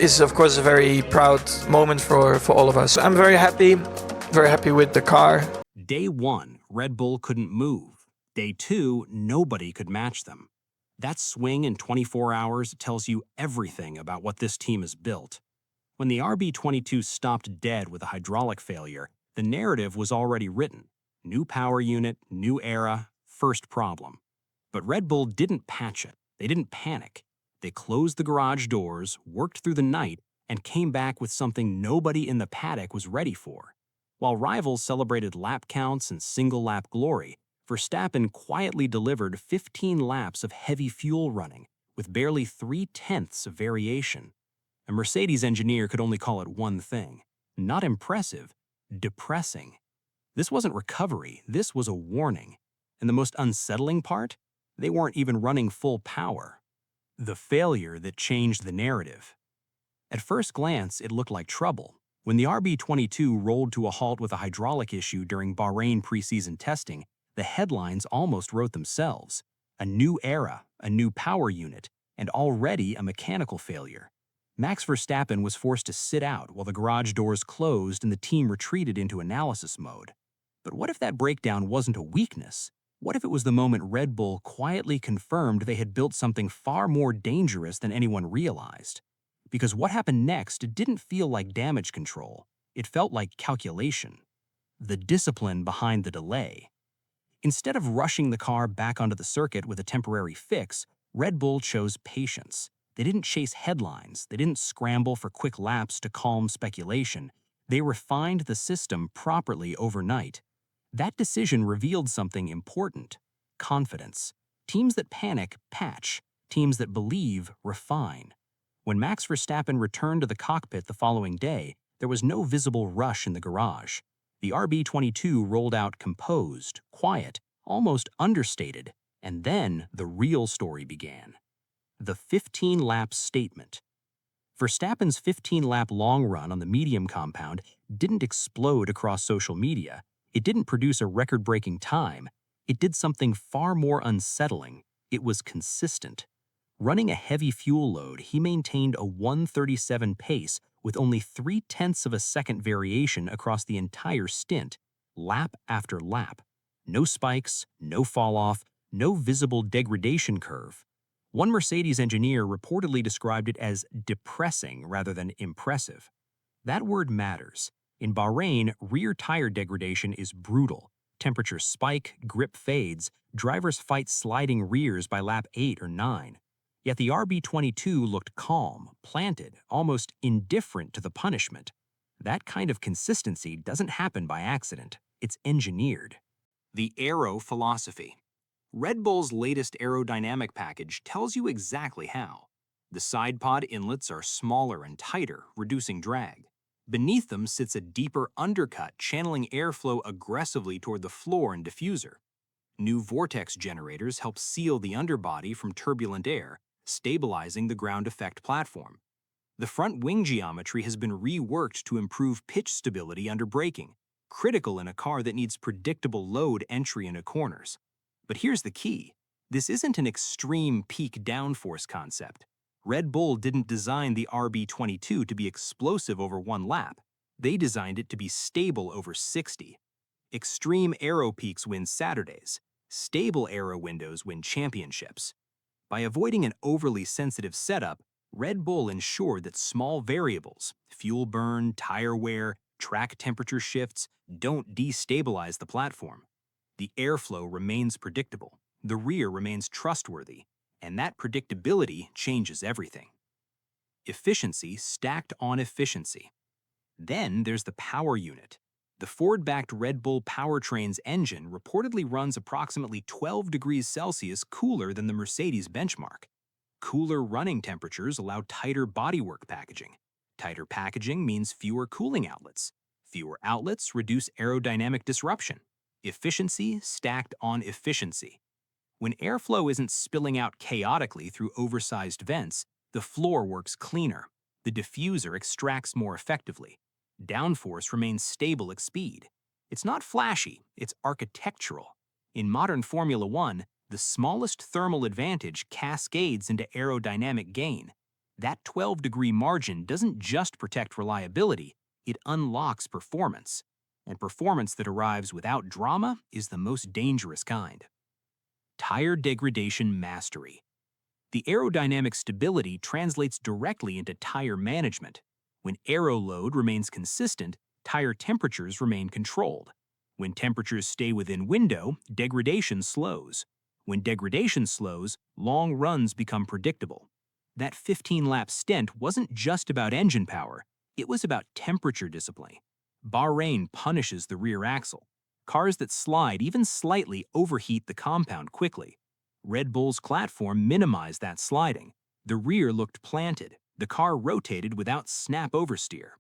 It's of course a very proud moment for all of us. I'm very happy with the car. Day 1, Red Bull couldn't move. Day 2, nobody could match them. That swing in 24 hours tells you everything about what this team has built. When the RB22 stopped dead with a hydraulic failure, the narrative was already written. New power unit, new era, first problem. But Red Bull didn't patch it. They didn't panic. They closed the garage doors, worked through the night, and came back with something nobody in the paddock was ready for. While rivals celebrated lap counts and single-lap glory, Verstappen quietly delivered 15 laps of heavy fuel running, with barely 3/10 of variation. A Mercedes engineer could only call it one thing: not impressive, depressing. This wasn't recovery, this was a warning. And the most unsettling part? They weren't even running full power. The failure that changed the narrative. At first glance, it looked like trouble. When the RB22 rolled to a halt with a hydraulic issue during Bahrain preseason testing, the headlines almost wrote themselves. A new era, a new power unit, and already a mechanical failure. Max Verstappen was forced to sit out while the garage doors closed and the team retreated into analysis mode. But what if that breakdown wasn't a weakness? What if it was the moment Red Bull quietly confirmed they had built something far more dangerous than anyone realized? Because what happened next didn't feel like damage control. It felt like calculation. The discipline behind the delay. Instead of rushing the car back onto the circuit with a temporary fix, Red Bull chose patience. They didn't chase headlines. They didn't scramble for quick laps to calm speculation. They refined the system properly overnight. That decision revealed something important: confidence. Teams that panic, patch. Teams that believe, refine. When Max Verstappen returned to the cockpit the following day, there was no visible rush in the garage. The RB22 rolled out composed, quiet, almost understated, and then the real story began. The 15-lap statement. Verstappen's 15-lap long run on the medium compound didn't explode across social media. It didn't produce a record-breaking time. It did something far more unsettling. It was consistent. Running a heavy fuel load, he maintained a 1:37 pace with only 3/10 of a second variation across the entire stint, lap after lap. No spikes, no fall-off, no visible degradation curve. One Mercedes engineer reportedly described it as depressing rather than impressive. That word matters. In Bahrain, rear tire degradation is brutal. Temperatures spike, grip fades, drivers fight sliding rears by lap 8 or 9. Yet the RB22 looked calm, planted, almost indifferent to the punishment. That kind of consistency doesn't happen by accident. It's engineered. The Aero philosophy. Red Bull's latest aerodynamic package tells you exactly how. The side pod inlets are smaller and tighter, reducing drag. Beneath them sits a deeper undercut, channeling airflow aggressively toward the floor and diffuser. New vortex generators help seal the underbody from turbulent air, stabilizing the ground effect platform. The front wing geometry has been reworked to improve pitch stability under braking, critical in a car that needs predictable load entry into corners. But here's the key. This isn't an extreme peak downforce concept. Red Bull didn't design the RB22 to be explosive over one lap. They designed it to be stable over 60. Extreme aero peaks win Saturdays. Stable aero windows win championships. By avoiding an overly sensitive setup, Red Bull ensured that small variables, fuel burn, tire wear, track temperature shifts, don't destabilize the platform. The airflow remains predictable, the rear remains trustworthy, and that predictability changes everything. Efficiency stacked on efficiency. Then there's the power unit. The Ford-backed Red Bull powertrain's engine reportedly runs approximately 12 degrees Celsius cooler than the Mercedes benchmark. Cooler running temperatures allow tighter bodywork packaging. Tighter packaging means fewer cooling outlets. Fewer outlets reduce aerodynamic disruption. Efficiency stacked on efficiency. When airflow isn't spilling out chaotically through oversized vents, the floor works cleaner. The diffuser extracts more effectively. Downforce remains stable at speed. It's not flashy, it's architectural. In modern Formula One, the smallest thermal advantage cascades into aerodynamic gain. That 12-degree margin doesn't just protect reliability, it unlocks performance. And performance that arrives without drama is the most dangerous kind. Tire degradation mastery. The aerodynamic stability translates directly into tire management. When aero load remains consistent, tire temperatures remain controlled. When temperatures stay within window, degradation slows. When degradation slows, long runs become predictable. That 15-lap stint wasn't just about engine power, it was about temperature discipline. Bahrain punishes the rear axle. Cars that slide even slightly overheat the compound quickly. Red Bull's platform minimized that sliding. The rear looked planted. The car rotated without snap oversteer.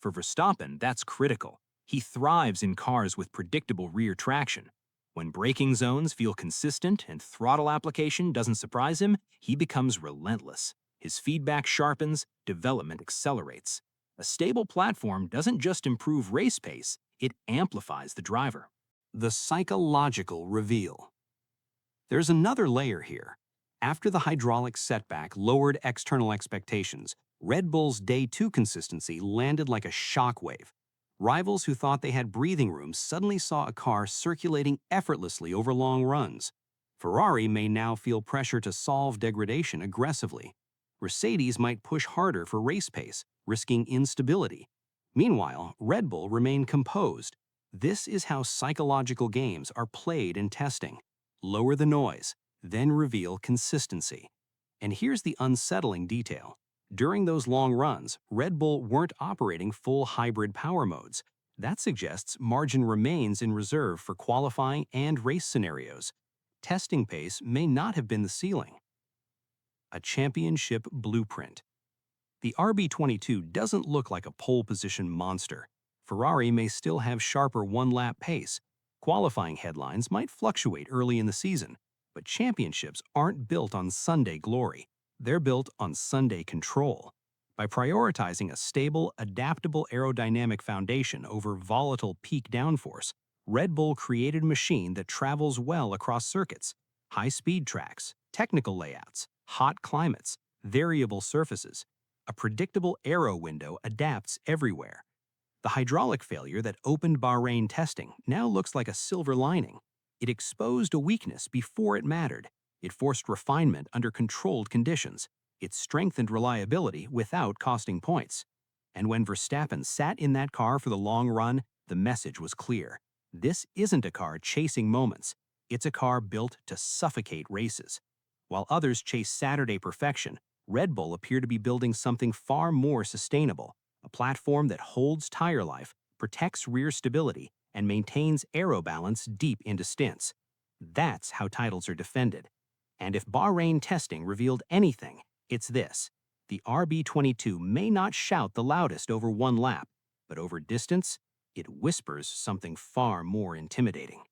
For Verstappen, that's critical. He thrives in cars with predictable rear traction. When braking zones feel consistent and throttle application doesn't surprise him, he becomes relentless. His feedback sharpens, development accelerates. A stable platform doesn't just improve race pace, it amplifies the driver. The psychological reveal. There's another layer here. After the hydraulic setback lowered external expectations, Red Bull's Day 2 consistency landed like a shockwave. Rivals who thought they had breathing room suddenly saw a car circulating effortlessly over long runs. Ferrari may now feel pressure to solve degradation aggressively. Mercedes might push harder for race pace, risking instability. Meanwhile, Red Bull remained composed. This is how psychological games are played in testing. Lower the noise, then reveal consistency. And here's the unsettling detail. During those long runs, Red Bull weren't operating full hybrid power modes. That suggests margin remains in reserve for qualifying and race scenarios. Testing pace may not have been the ceiling. A championship blueprint. The RB22 doesn't look like a pole position monster. Ferrari may still have sharper one-lap pace. Qualifying headlines might fluctuate early in the season, but championships aren't built on Sunday glory. They're built on Sunday control. By prioritizing a stable, adaptable aerodynamic foundation over volatile peak downforce, Red Bull created a machine that travels well across circuits, high-speed tracks, technical layouts, hot climates, variable surfaces. A predictable aero window adapts everywhere. The hydraulic failure that opened Bahrain testing now looks like a silver lining. It exposed a weakness before it mattered. It forced refinement under controlled conditions. It strengthened reliability without costing points. And when Verstappen sat in that car for the long run, the message was clear. This isn't a car chasing moments. It's a car built to suffocate races. While others chase Saturday perfection, Red Bull appeared to be building something far more sustainable, a platform that holds tire life, protects rear stability, and maintains aero balance deep into stints. That's how titles are defended. And if Bahrain testing revealed anything, it's this. The RB22 may not shout the loudest over one lap, but over distance, it whispers something far more intimidating.